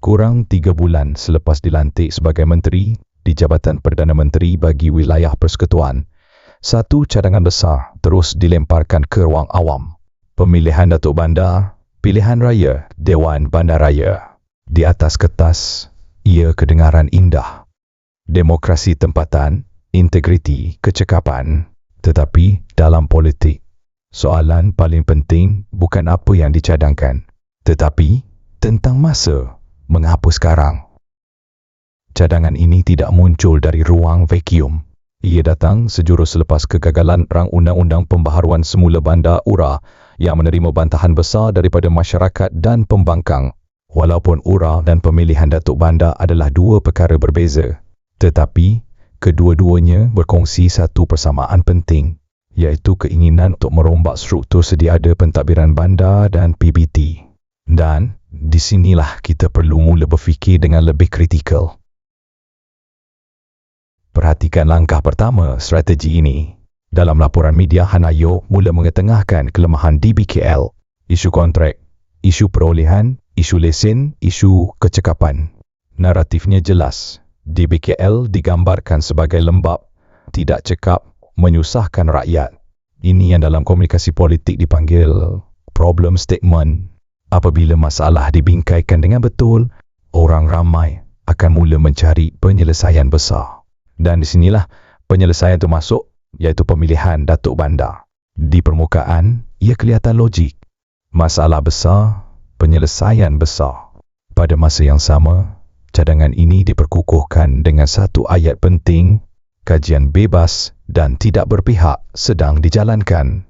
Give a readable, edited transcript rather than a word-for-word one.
Kurang 3 bulan selepas dilantik sebagai menteri di Jabatan Perdana Menteri bagi Wilayah Persekutuan, satu cadangan besar terus dilemparkan ke ruang awam. Pemilihan Datuk Bandar, pilihan raya Dewan Bandaraya. Di atas kertas, ia kedengaran indah. Demokrasi tempatan, integriti, kecekapan. Tetapi dalam politik, soalan paling penting bukan apa yang dicadangkan, tetapi tentang masa. Mengapa sekarang? Cadangan ini tidak muncul dari ruang vacuum. Ia datang sejurus selepas kegagalan rang undang-undang pembaharuan semula Bandar URA yang menerima bantahan besar daripada masyarakat dan pembangkang. Walaupun URA dan pemilihan Datuk Bandar adalah dua perkara berbeza, tetapi kedua-duanya berkongsi satu persamaan penting, iaitu keinginan untuk merombak struktur sedia ada pentadbiran bandar dan PBT. Dan di sinilah kita perlu mula berfikir dengan lebih kritikal. Perhatikan langkah pertama strategi ini. Dalam laporan media, Hanayo mula mengetengahkan kelemahan DBKL, isu kontrak, isu perolehan, isu lesen, isu kecekapan. Naratifnya jelas. DBKL digambarkan sebagai lembab, tidak cekap, menyusahkan rakyat. Ini yang dalam komunikasi politik dipanggil problem statement. Apabila masalah dibingkaikan dengan betul, orang ramai akan mula mencari penyelesaian besar. Dan di sinilah penyelesaian itu masuk, iaitu pemilihan Datuk Bandar. Di permukaan, ia kelihatan logik. Masalah besar, penyelesaian besar. Pada masa yang sama, cadangan ini diperkukuhkan dengan satu ayat penting, kajian bebas dan tidak berpihak sedang dijalankan.